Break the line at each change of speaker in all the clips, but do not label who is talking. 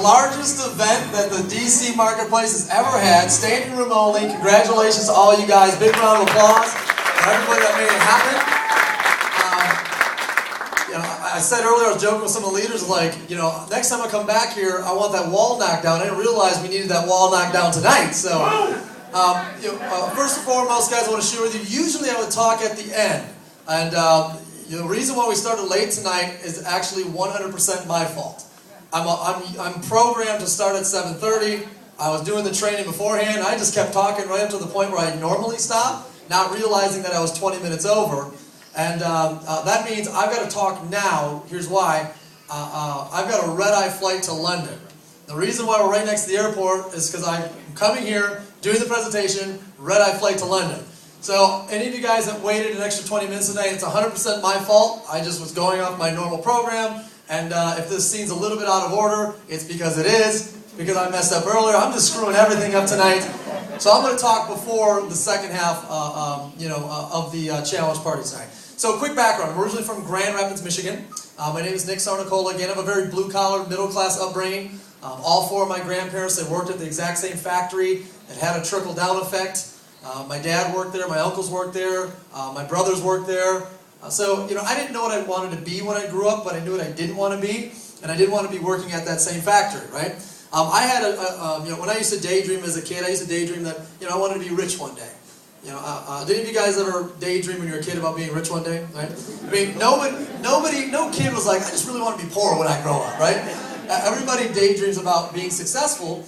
largest event that the DC Marketplace has ever had, standing room only. Congratulations to all you guys. Big round of applause for everybody that made it happen. I said earlier, I was joking with some of the leaders, like, next time I come back here, I want that wall knocked down. I didn't realize we needed that wall knocked down tonight. So, first and foremost, guys, I want to share with you, usually I would talk at the end. And the reason why we started late tonight is actually 100% my fault. I'm programmed to start at 7:30. I was doing the training beforehand. I just kept talking right up to the point where I normally stop, not realizing that I was 20 minutes over. And that means I've got to talk now. Here's why. I've got a red-eye flight to London. The reason why we're right next to the airport is because I'm coming here, doing the presentation, red-eye flight to London. So any of you guys that waited an extra 20 minutes tonight, it's 100% my fault. I just was going off my normal program. And if this scene's a little bit out of order, it's because it is. Because I messed up earlier. I'm just screwing everything up tonight. So I'm going to talk before the second half of the challenge party tonight. So quick background. I'm originally from Grand Rapids, Michigan. My name is Nick Sarnicola. Again, I have a very blue-collar, middle-class upbringing. All four of my grandparents, they worked at the exact same factory. It had a trickle-down effect. My dad worked there. My uncles worked there. My brothers worked there. So, I didn't know what I wanted to be when I grew up, but I knew what I didn't want to be. And I didn't want to be working at that same factory, right? I had when I used to daydream as a kid, I used to daydream that, I wanted to be rich one day. Did any of you guys ever daydream when you were a kid about being rich one day? Right? I mean, no kid was like, I just really want to be poor when I grow up, right? Everybody daydreams about being successful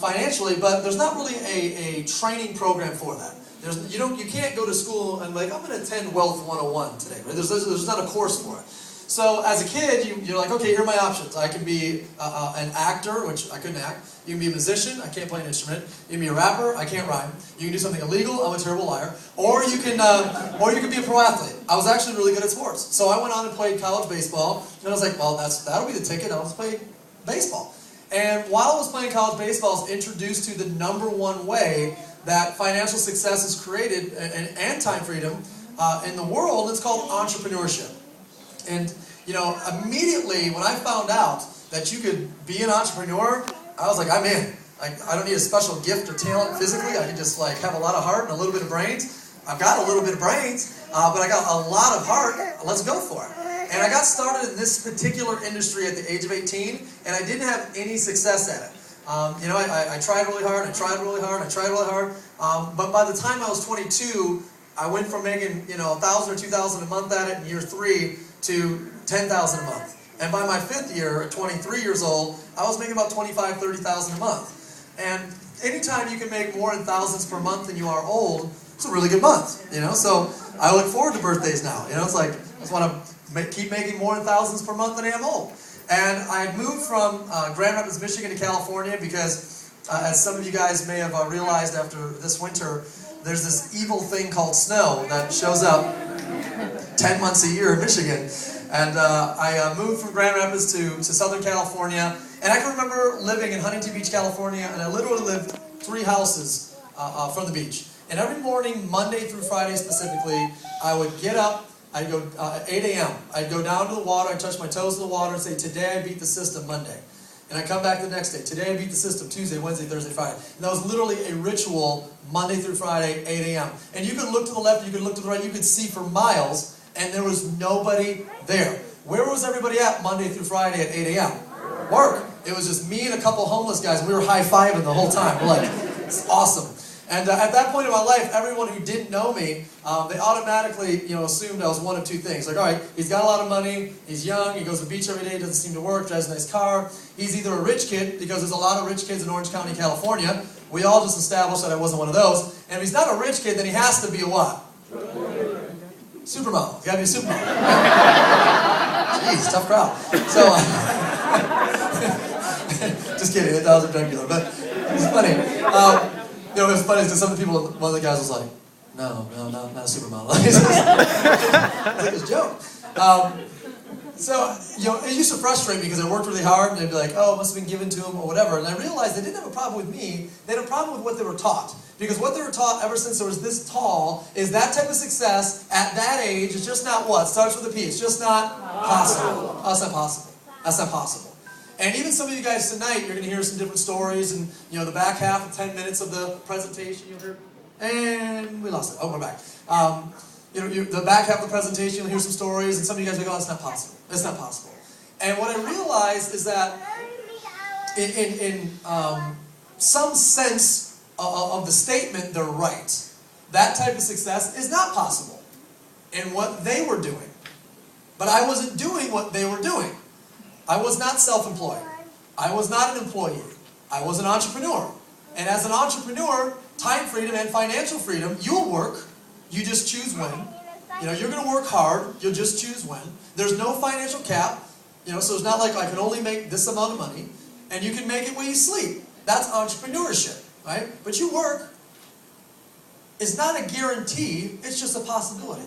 financially, but there's not really a training program for that. You can't go to school and like, I'm going to attend Wealth 101 today, right? There's not a course for it. So as a kid, you're like, okay, here are my options. I can be an actor, which I couldn't act. You can be a musician. I can't play an instrument. You can be a rapper. I can't rhyme. You can do something illegal. I'm a terrible liar. Or you can be a pro athlete. I was actually really good at sports. So I went on and played college baseball. And I was like, well, that'll be the ticket. I'll just play baseball. And while I was playing college baseball, I was introduced to the #1 way that financial success is created and time freedom in the world. It's called entrepreneurship. And, immediately when I found out that you could be an entrepreneur, I was like, I'm in. I don't need a special gift or talent physically. I can just have a lot of heart and a little bit of brains. I've got a little bit of brains, but I got a lot of heart. Let's go for it. And I got started in this particular industry at the age of 18, and I didn't have any success at it. I tried really hard, but by the time I was 22, I went from making, $1,000 or $2,000 a month at it in year 3 to $10,000 a month. And by my 5th year, at 23 years old, I was making about $25,000, $30,000 a month. And anytime you can make more in thousands per month than you are old, it's a really good month, So I look forward to birthdays now. It's like, I just want to keep making more in thousands per month than I am old. And I had moved from Grand Rapids, Michigan to California because, as some of you guys may have realized after this winter, there's this evil thing called snow that shows up 10 months a year in Michigan. And I moved from Grand Rapids to Southern California. And I can remember living in Huntington Beach, California, and I literally lived 3 houses from the beach. And every morning, Monday through Friday specifically, I would get up. I'd go at 8 a.m. I'd go down to the water, I'd touch my toes in the water and say, today I beat the system Monday. And I'd come back the next day. Today I beat the system Tuesday, Wednesday, Thursday, Friday. And that was literally a ritual Monday through Friday, 8 a.m. And you could look to the left, you could look to the right, you could see for miles, and there was nobody there. Where was everybody at Monday through Friday at 8 a.m.? Work. It was just me and a couple homeless guys. We were high-fiving the whole time. We're like, it's awesome. And at that point in my life, everyone who didn't know me, they automatically, assumed I was one of 2 things. Like, all right, he's got a lot of money, he's young, he goes to the beach every day, doesn't seem to work, drives a nice car. He's either a rich kid, because there's a lot of rich kids in Orange County, California. We all just established that I wasn't one of those. And if he's not a rich kid, then he has to be a what? Supermodel. He's got to be a supermodel. Jeez, tough crowd. So, just kidding, that was regular, but it's funny. It was funny because some of the people, one of the guys was like, no, not a supermodel. It's like a joke. It used to frustrate me because I worked really hard and they'd be like, oh, it must have been given to him or whatever. And I realized they didn't have a problem with me. They had a problem with what they were taught. Because what they were taught ever since I was this tall is that type of success at that age is just not what? Starts with a P. It's just not possible. That's not possible. That's not possible. And even some of you guys tonight, you're going to hear some different stories, and the back half of 10 minutes of the presentation, you'll hear, and we lost it. Oh, we're back. The back half of the presentation, you'll hear some stories, and some of you guys will go, "That's not possible. That's not possible." And what I realized is that in some sense of the statement, they're right. That type of success is not possible in what they were doing. But I wasn't doing what they were doing. I was not self-employed. I was not an employee. I was an entrepreneur. And as an entrepreneur, time freedom and financial freedom, you'll work. You just choose when. You're going to work hard. You'll just choose when. There's no financial cap. So it's not like I can only make this amount of money. And you can make it when you sleep. That's entrepreneurship, right? But you work. It's not a guarantee. It's just a possibility.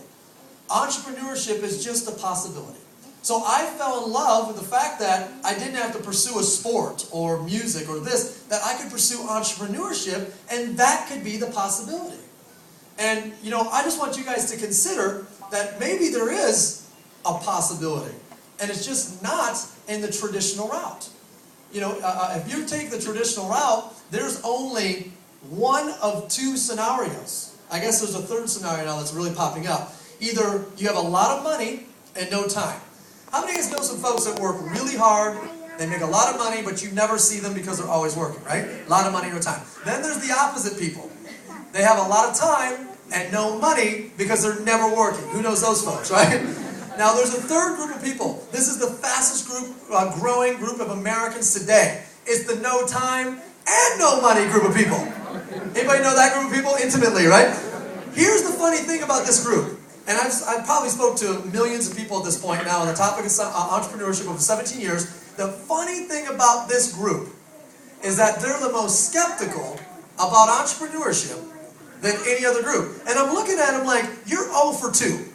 Entrepreneurship is just a possibility. So I fell in love with the fact that I didn't have to pursue a sport or music or this, that I could pursue entrepreneurship, and that could be the possibility. And, I just want you guys to consider that maybe there is a possibility, and it's just not in the traditional route. If you take the traditional route, there's only one of two scenarios. I guess there's a third scenario now that's really popping up. Either you have a lot of money and no time. How many of you guys know some folks that work really hard, they make a lot of money, but you never see them because they're always working, right? A lot of money, no time. Then there's the opposite people. They have a lot of time and no money because they're never working. Who knows those folks, right? Now there's a third group of people. This is the fastest growing group of Americans today. It's the no time and no money group of people. Anybody know that group of people intimately, right? Here's the funny thing about this group. And I've probably spoke to millions of people at this point now on the topic of entrepreneurship over 17 years. The funny thing about this group is that they're the most skeptical about entrepreneurship than any other group. And I'm looking at them like, you're 0 for 2.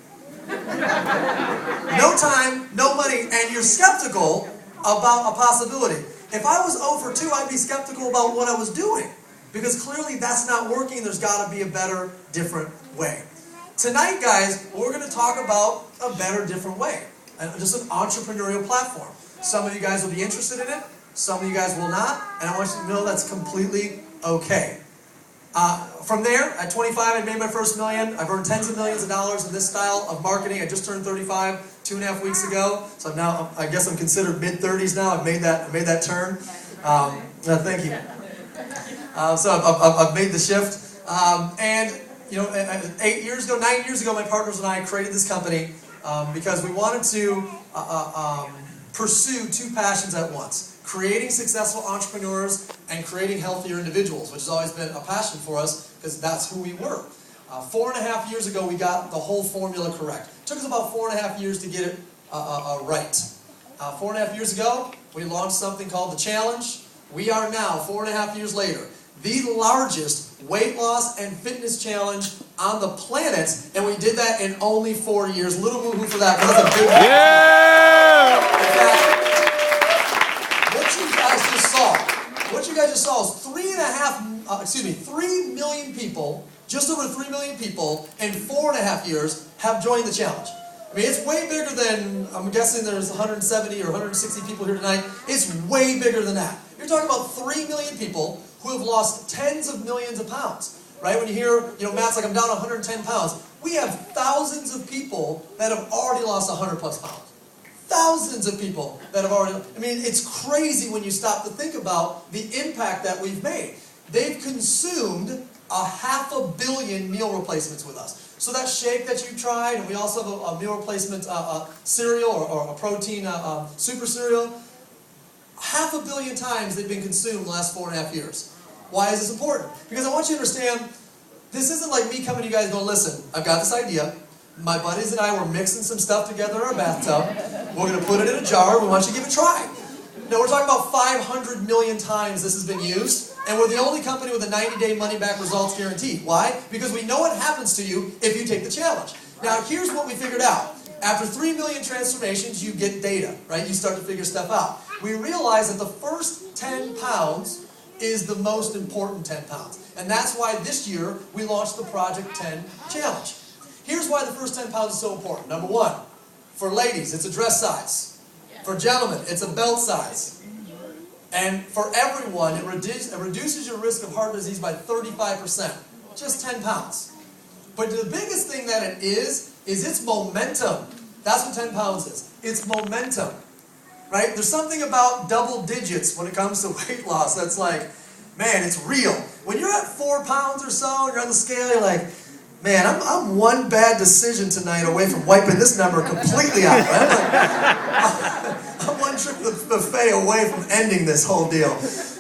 No time, no money, and you're skeptical about a possibility. If I was 0 for 2, I'd be skeptical about what I was doing. Because clearly that's not working. There's got to be a better, different way. Tonight, guys, we're going to talk about a better, different way. Just an entrepreneurial platform. Some of you guys will be interested in it. Some of you guys will not. And I want you to know that's completely okay. From there, at 25, I made my first million. I've earned tens of millions of dollars in this style of marketing. I just turned 35 2.5 weeks ago. So now, I guess I'm considered mid-30s now. I've made that turn. Thank you. So I've made the shift. And 9 years ago, my partners and I created this company because we wanted to pursue two passions at once. Creating successful entrepreneurs and creating healthier individuals, which has always been a passion for us because that's who we were. 4.5 years ago, we got the whole formula correct. It took us about 4.5 years to get it right. 4.5 years ago, we launched something called the Challenge. We are now, 4.5 years later, the largest weight loss and fitness challenge on the planet, and we did that in only 4 years. Little woohoo for that, because that's a big
yeah!
What you guys just saw is 3 million people, just over 3 million people in 4.5 years have joined the challenge. I mean, it's way bigger than, I'm guessing there's 170 or 160 people here tonight. It's way bigger than that. You're talking about 3 million people who have lost tens of millions of pounds, right? When you hear, Matt's like, I'm down 110 pounds. We have thousands of people that have already lost 100 plus pounds. Thousands of people that have already, it's crazy when you stop to think about the impact that we've made. They've consumed 500 million meal replacements with us. So that shake that you tried, and we also have a meal replacement cereal or a protein super cereal, 500 million times they've been consumed in the last 4.5 years. Why is this important? Because I want you to understand, this isn't like me coming to you guys going, listen, I've got this idea. My buddies and I were mixing some stuff together in our bathtub. We're going to put it in a jar. We want you to give it a try. No, we're talking about 500 million times this has been used. And we're the only company with a 90-day money-back results guarantee. Why? Because we know what happens to you if you take the challenge. Now, here's what we figured out. After 3 million transformations, you get data, right? You start to figure stuff out. We realized that the first 10 pounds is the most important 10 pounds. And that's why this year we launched the Project 10 Challenge. Here's why the first 10 pounds is so important. Number one, for ladies, it's a dress size. For gentlemen, it's a belt size. And for everyone, it reduces your risk of heart disease by 35%. Just 10 pounds. But the biggest thing that it is its momentum. That's what 10 pounds is. It's momentum. Right? There's something about double digits when it comes to weight loss that's like, man, it's real. When you're at 4 pounds or so, and you're on the scale, you're like, man, I'm one bad decision tonight away from wiping this number completely out. Right? I'm one trip to the buffet away from ending this whole deal.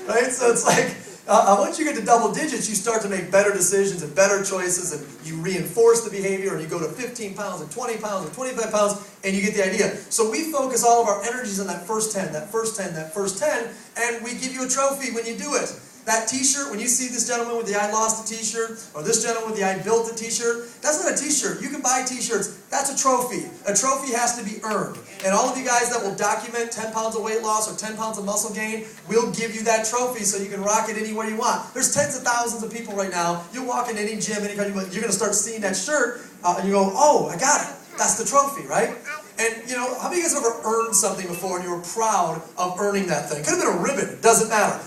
Right? So it's like, once you get to double digits, you start to make better decisions and better choices, and you reinforce the behavior, and you go to 15 pounds and 20 pounds and 25 pounds, and you get the idea. So we focus all of our energies on that first 10, that first 10, that first 10, and we give you a trophy when you do it. That t-shirt, when you see this gentleman with the I lost a t-shirt, or this gentleman with the I built a t-shirt, that's not a t-shirt. You can buy t-shirts. That's a trophy. A trophy has to be earned. And all of you guys that will document 10 pounds of weight loss or 10 pounds of muscle gain, we'll give you that trophy so you can rock it anywhere you want. There's tens of thousands of people right now. You walk in any gym, you're going to start seeing that shirt, and you go, oh, I got it. That's the trophy, right? And, you know, how many of you guys have ever earned something before and you were proud of earning that thing? Could have been a ribbon. Doesn't matter.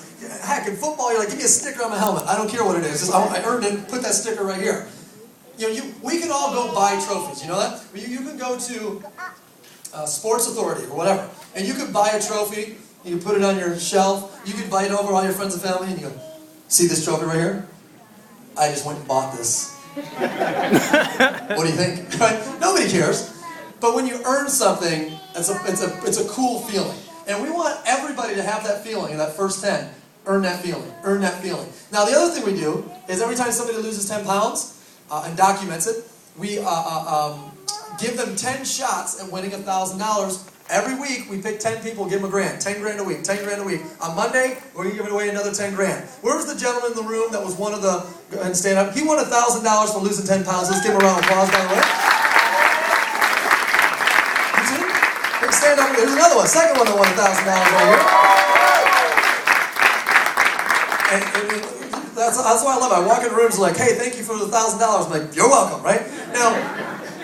Heck, in football, you're like, give me a sticker on my helmet. I don't care what it is. Just, I earned it. Put that sticker right here. You know, we can all go buy trophies. You know that? You can go to Sports Authority or whatever, and you can buy a trophy. You can put it on your shelf. You can invite over all your friends and family, and you go, see this trophy right here? I just went and bought this. What do you think? Right? Nobody cares. But when you earn something, it's a cool feeling. And we want everybody to have that feeling in that first 10. Earn that feeling. Earn that feeling. Now, the other thing we do is every time somebody loses 10 pounds and documents it, we give them 10 shots at winning $1,000. Every week, we pick 10 people, give them a grand. 10 grand a week. 10 grand a week. On Monday, we're going to give away another 10 grand. Where was the gentleman in the room that was one of the... Go ahead and stand up. He won $1,000 for losing 10 pounds. Let's give him a round of applause, by the way. You see? Stand up. There's another one. Second one that won $1,000 right here. And that's why I love it. I walk in rooms like, hey, thank you for the $1,000. I'm like, you're welcome, right? Now,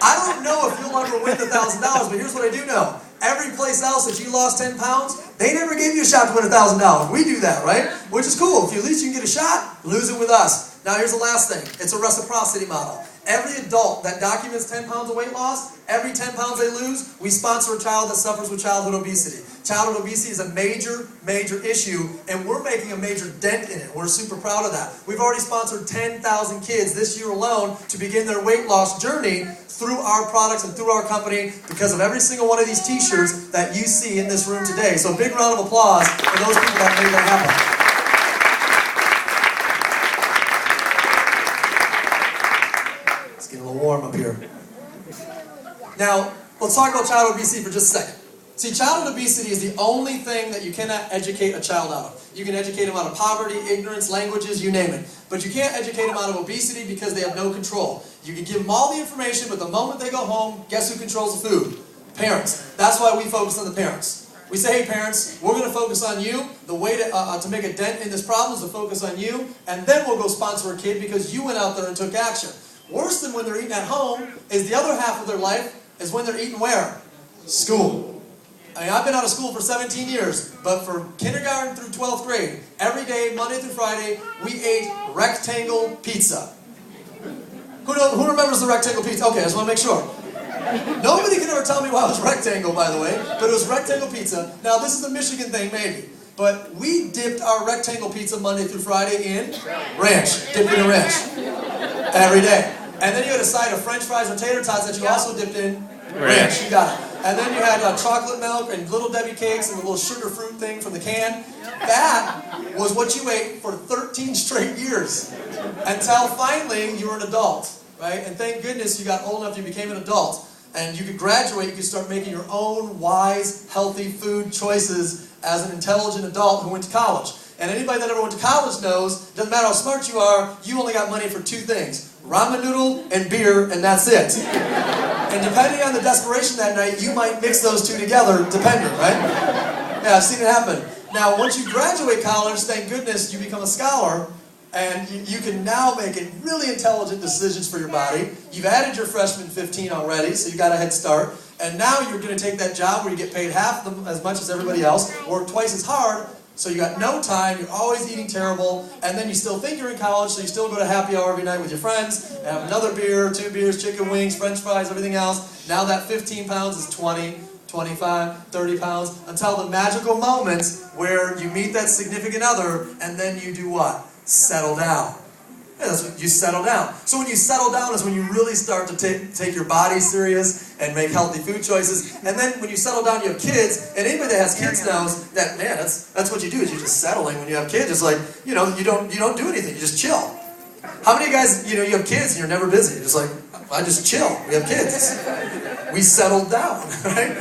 I don't know if you'll ever win the $1,000, but here's what I do know. Every place else that you lost 10 pounds, they never gave you a shot to win $1,000. We do that, right? Which is cool. If at least you can get a shot, lose it with us. Now, here's the last thing. It's a reciprocity model. Every adult that documents 10 pounds of weight loss, every 10 pounds they lose, we sponsor a child that suffers with childhood obesity. Childhood obesity is a major, major issue, and we're making a major dent in it. We're super proud of that. We've already sponsored 10,000 kids this year alone to begin their weight loss journey through our products and through our company because of every single one of these t-shirts that you see in this room today. So a big round of applause for those people that made that happen. It's getting a little warm up here. Now, let's talk about childhood obesity for just a second. See, childhood obesity is the only thing that you cannot educate a child out of. You can educate them out of poverty, ignorance, languages, you name it. But you can't educate them out of obesity because they have no control. You can give them all the information, but the moment they go home, guess who controls the food? Parents. That's why we focus on the parents. We say, hey parents, we're going to focus on you. The way to make a dent in this problem is to focus on you, and then we'll go sponsor a kid because you went out there and took action. Worse than when they're eating at home is the other half of their life is when they're eating where? School. I mean, I've been out of school for 17 years, but for kindergarten through 12th grade, every day, Monday through Friday, we ate rectangle pizza. Who remembers the rectangle pizza? Okay, I just want to make sure. Nobody can ever tell me why it was rectangle, by the way, but it was rectangle pizza. Now, this is a Michigan thing, maybe, but we dipped our rectangle pizza Monday through Friday in ranch. Dipped in a ranch. Every day. And then you had a side of French fries or tater tots that you also dipped in ranch. You got it. And then you had chocolate milk and Little Debbie cakes and the little sugar fruit thing from the can. That was what you ate for 13 straight years. Until finally you were an adult, right? And thank goodness you got old enough, you became an adult. And you could graduate, you could start making your own wise, healthy food choices as an intelligent adult who went to college. And anybody that ever went to college knows, doesn't matter how smart you are, you only got money for two things. Ramen noodle and beer, and that's it. And depending on the desperation that night, you might mix those two together, depending, right? Yeah, I've seen it happen. Now, once you graduate college, thank goodness you become a scholar, and you can now make really intelligent decisions for your body. You've added your freshman 15 already, so you got a head start. And now you're going to take that job where you get paid half as much as everybody else, work twice as hard, So you got no time, you're always eating terrible, and then you still think you're in college, so you still go to happy hour every night with your friends, and have another beer, 2 beers, chicken wings, french fries, everything else. Now that 15 pounds is 20, 25, 30 pounds, until the magical moment where you meet that significant other, and then you do what? Settle down. Yeah, that's what you settle down. So when you settle down is when you really start to take your body serious and make healthy food choices. And then when you settle down, you have kids. And anybody that has kids knows that, man, that's what you do, is you're just settling when you have kids. It's like, you know, you don't do anything. You just chill. How many guys, you know, you have kids and you're never busy? You're just like, I just chill. We have kids. We settled down, right?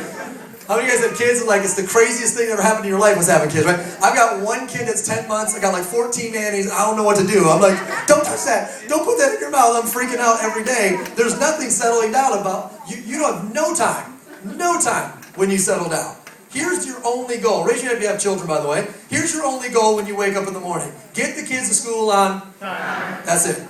How many of you guys have kids and like it's the craziest thing that ever happened in your life was having kids, right? I've got one kid that's 10 months, I got like 14 nannies, I don't know what to do. I'm like, don't touch that, don't put that in your mouth, I'm freaking out every day. There's nothing settling down about, you don't have no time when you settle down. Here's your only goal, raise your hand if you have children by the way. Here's your only goal when you wake up in the morning. Get the kids to school on time. That's it.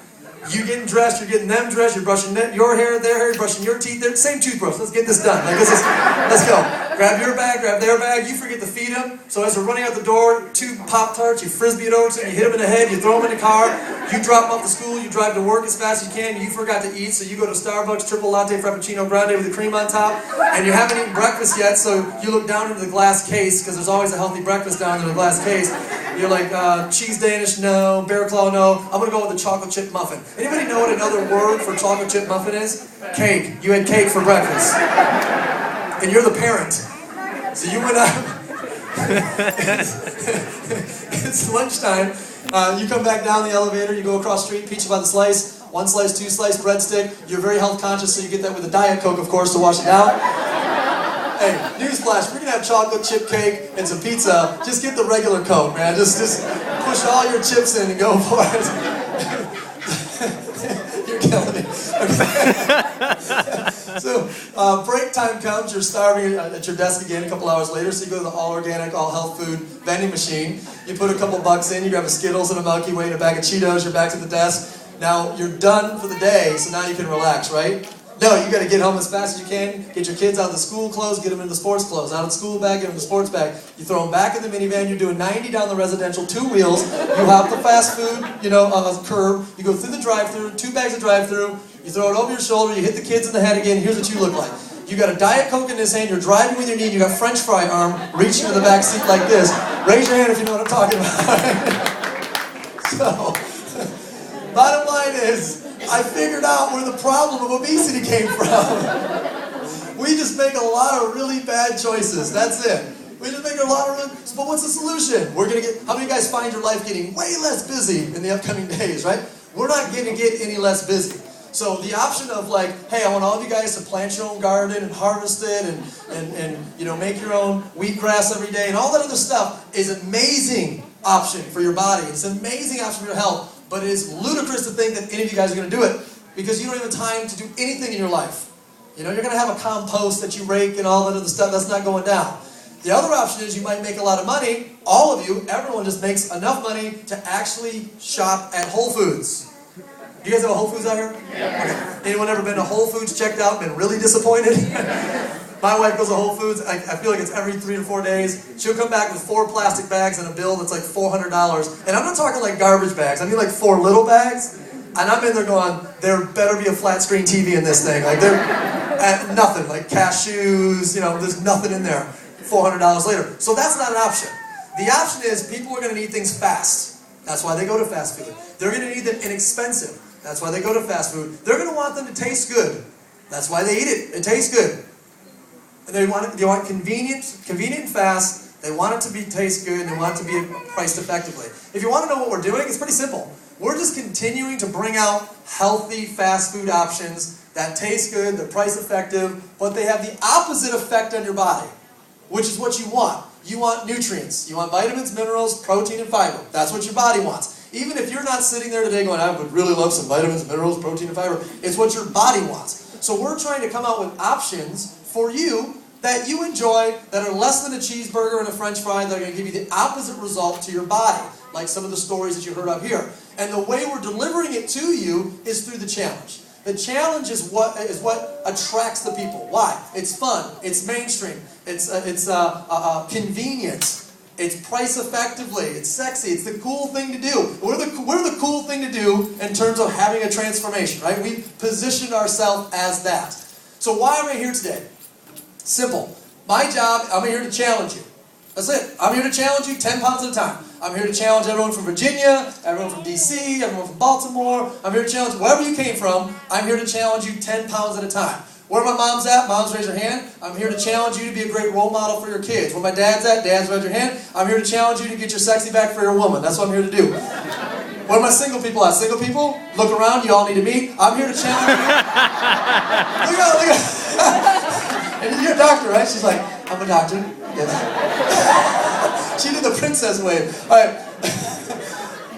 You getting dressed, you're getting them dressed, you're brushing your hair, their hair, you're brushing your teeth, same toothbrush. Let's get this done. Like let's go. Grab your bag, grab their bag, you forget to feed them. So as they're running out the door, 2 Pop-Tarts, you frisbee it over to them, you hit them in the head, you throw them in the car, you drop them off to school, you drive to work as fast as you can, you forgot to eat, so you go to Starbucks, triple latte, frappuccino grande with the cream on top, and you haven't eaten breakfast yet, so you look down into the glass case, because there's always a healthy breakfast down in the glass case. You're like, cheese Danish, no, bear claw, no, I'm going to go with the chocolate chip muffin. Anybody know what another word for chocolate chip muffin is? Cake. You had cake for breakfast. And you're the parent. So you went out, it's lunchtime, you come back down the elevator, you go across the street, pizza by the slice, 1 slice, 2 slice, breadstick, you're very health conscious, so you get that with a Diet Coke, of course, to wash it down. Hey, newsflash, we're going to have chocolate chip cake and some pizza, just get the regular Coke, man, just push all your chips in and go for it. You're killing me. Okay. So, break time comes, you're starving at your desk again a couple hours later, so you go to the all-organic, all-health food vending machine, you put a couple bucks in, you grab a Skittles and a Milky Way and a bag of Cheetos, you're back to the desk. Now, you're done for the day, so now you can relax, right? No, you got to get home as fast as you can, get your kids out of the school clothes, get them into the sports clothes, out of the school bag, get them in the sports bag. You throw them back in the minivan, you're doing 90 down the residential, 2 wheels, you hop the fast food, curb, you go through the drive-thru, 2 bags of drive-thru, you throw it over your shoulder, you hit the kids in the head again, here's what you look like. You got a Diet Coke in this hand, you're driving with your knee, you got French fry arm, reaching to the back seat like this. Raise your hand if you know what I'm talking about. So, bottom line is, I figured out where the problem of obesity came from. We just make a lot of really bad choices. That's it. We just make a lot of but what's the solution? We're going to get, how many of you guys find your life getting way less busy in the upcoming days, right? We're not going to get any less busy. So the option of like, hey, I want all of you guys to plant your own garden and harvest it and make your own wheatgrass every day and all that other stuff is an amazing option for your body. It's an amazing option for your health. But it is ludicrous to think that any of you guys are going to do it because you don't have time to do anything in your life. You know, you're going to have a compost that you rake and all that other stuff. That's not going down. The other option is you might make a lot of money. All of you, everyone just makes enough money to actually shop at Whole Foods. You guys have a Whole Foods out here? Yeah. Okay. Anyone ever been to Whole Foods, checked out, been really disappointed? My wife goes to Whole Foods, I feel like it's every 3 or 4 days. She'll come back with 4 plastic bags and a bill that's like $400. And I'm not talking like garbage bags, I mean like 4 little bags. And I'm in there going, there better be a flat screen TV in this thing. Like nothing, like cashews, there's nothing in there. $400 later. So that's not an option. The option is people are going to need things fast. That's why they go to fast food. They're going to need them inexpensive. That's why they go to fast food. They're going to want them to taste good. That's why they eat it. It tastes good. And they want convenient and fast. They want it to taste good, and they want it to be priced effectively. If you want to know what we're doing, it's pretty simple. We're just continuing to bring out healthy fast food options that taste good, they're price effective, but they have the opposite effect on your body, which is what you want. You want nutrients. You want vitamins, minerals, protein, and fiber. That's what your body wants. Even if you're not sitting there today going, I would really love some vitamins, minerals, protein, and fiber, it's what your body wants. So we're trying to come out with options for you that you enjoy that are less than a cheeseburger and a french fry that are going to give you the opposite result to your body, like some of the stories that you heard up here. And the way we're delivering it to you is through the challenge. The challenge is what attracts the people. Why? It's fun. It's mainstream. It's convenient. It's price effectively. It's sexy. It's the cool thing to do. We're the cool thing to do in terms of having a transformation, right? We positioned ourselves as that. So why am I here today? Simple. My job, I'm here to challenge you. That's it. I'm here to challenge you 10 pounds at a time. I'm here to challenge everyone from Virginia, everyone from DC, everyone from Baltimore. I'm here to challenge wherever you came from. I'm here to challenge you 10 pounds at a time. Where my mom's at? Moms, raise your hand. I'm here to challenge you to be a great role model for your kids. Where my dad's at? Dads, raise your hand. I'm here to challenge you to get your sexy back for your woman. That's what I'm here to do. Where are my single people at? Single people? Look around. You all need to meet. I'm here to challenge you. Look out. And you're a doctor, right? She's like, I'm a doctor. Yes. She did the princess wave. All right.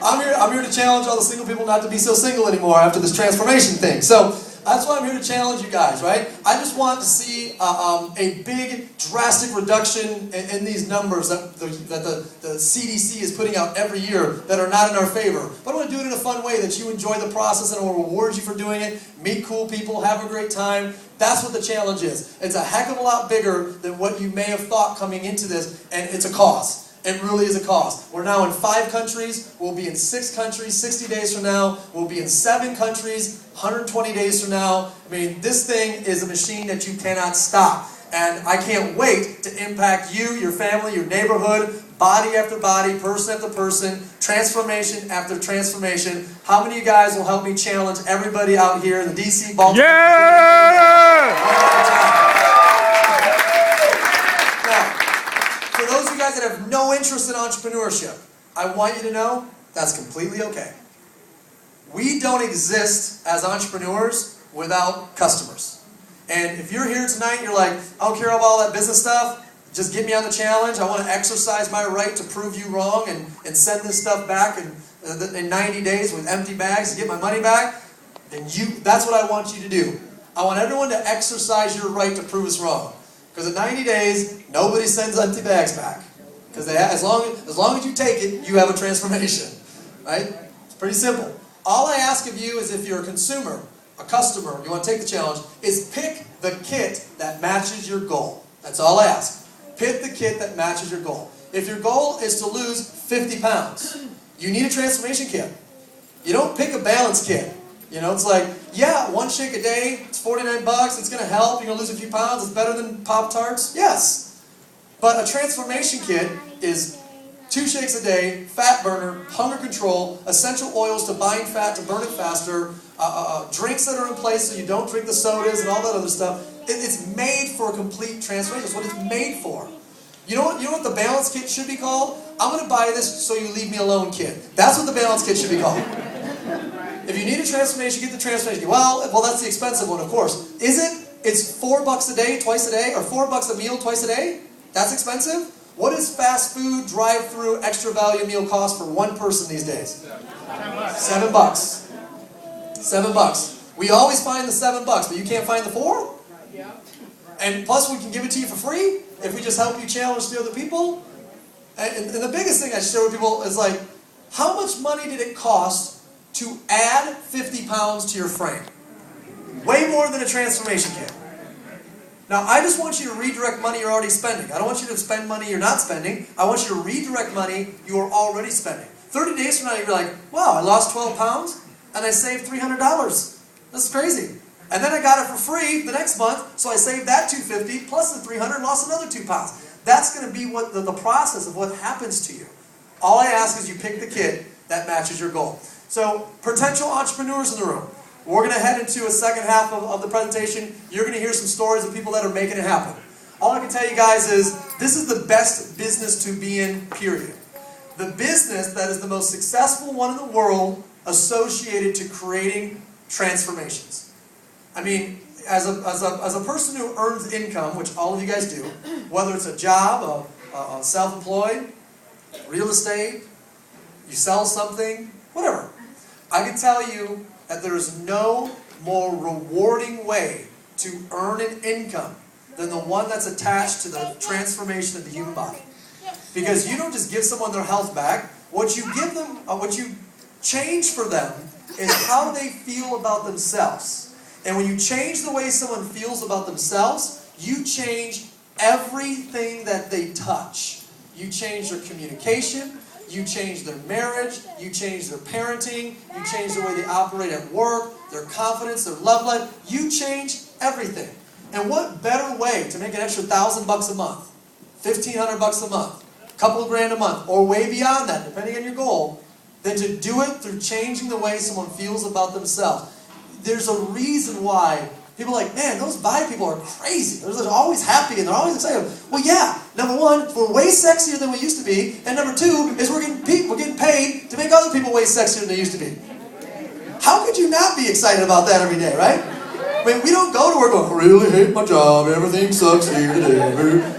I'm here to challenge all the single people not to be so single anymore after this transformation thing. So that's why I'm here to challenge you guys, right? I just want to see a big, drastic reduction in these numbers that the CDC is putting out every year that are not in our favor. But I want to do it in a fun way that you enjoy the process and I will reward you for doing it. Meet cool people, have a great time. That's what the challenge is. It's a heck of a lot bigger than what you may have thought coming into this, and it's a cause. It really is a cost. We're now in 5 countries. We'll be in 6 countries 60 days from now. We'll be in 7 countries 120 days from now. I mean, this thing is a machine that you cannot stop. And I can't wait to impact you, your family, your neighborhood, body after body, person after person, transformation after transformation. How many of you guys will help me challenge everybody out here in the DC, Baltimore?
Yeah!
For those of you guys that have no interest in entrepreneurship, I want you to know that's completely okay. We don't exist as entrepreneurs without customers. And if you're here tonight, you're like, I don't care about all that business stuff, just get me on the challenge. I want to exercise my right to prove you wrong and send this stuff back in 90 days with empty bags to get my money back. Then that's what I want you to do. I want everyone to exercise your right to prove us wrong. Because in 90 days, nobody sends empty bags back. Because as long as you take it, you have a transformation. Right? It's pretty simple. All I ask of you is if you're a consumer, a customer, you want to take the challenge, is pick the kit that matches your goal. That's all I ask. Pick the kit that matches your goal. If your goal is to lose 50 pounds, you need a transformation kit. You don't pick a balance kit. You know, it's like, yeah, 1 shake a day, it's $49, it's going to help, you're going to lose a few pounds, it's better than Pop-Tarts. Yes. But a transformation kit is 2 shakes a day, fat burner, hunger control, essential oils to bind fat to burn it faster, drinks that are in place so you don't drink the sodas and all that other stuff. It's made for a complete transformation. That's what it's made for. You know what the balance kit should be called? I'm going to buy this so you leave me alone kit. That's what the balance kit should be called. If you need a transformation, get the transformation kit. Well, that's the expensive one, of course. Is it? It's $4 a day, twice a day, or $4 a meal, twice a day? That's expensive? What does fast food, drive-through, extra value meal cost for one person these days? $7. $7. We always find the $7, but you can't find the 4? And plus we can give it to you for free if we just help you challenge the other people. And the biggest thing I share with people is like, how much money did it cost to add 50 pounds to your frame? Way more than a transformation kit. Now, I just want you to redirect money you're already spending. I don't want you to spend money you're not spending. I want you to redirect money you are already spending. 30 days from now, you're like, wow, I lost 12 pounds and I saved $300. That's crazy. And then I got it for free the next month, so I saved that $250 plus the $300 and lost another 2 pounds. That's going to be what the process of what happens to you. All I ask is you pick the kit that matches your goal. So, potential entrepreneurs in the room. We're going to head into a second half of the presentation. You're going to hear some stories of people that are making it happen. All I can tell you guys is, this is the best business to be in, period. The business that is the most successful one in the world associated to creating transformations. I mean, as a person who earns income, which all of you guys do, whether it's a job, a self-employed, real estate, you sell something, whatever, I can tell you that there is no more rewarding way to earn an income than the one that's attached to the transformation of the human body. Because you don't just give someone their health back. What you give them, what you change for them is how they feel about themselves. And when you change the way someone feels about themselves, you change everything that they touch. You change their communication, you change their marriage, you change their parenting, you change the way they operate at work, their confidence, their love life. You change everything. And what better way to make an extra $1,000 a month, $1,500 a month, a couple of grand a month, or way beyond that, depending on your goal, than to do it through changing the way someone feels about themselves. There's a reason why people are like, man, those bi people are crazy. They're always happy and they're always excited. Well, yeah, number one, we're way sexier than we used to be. And number two is we're getting paid to make other people way sexier than they used to be. How could you not be excited about that every day, right? I mean, we don't go to work going, I really hate my job. Everything sucks here today.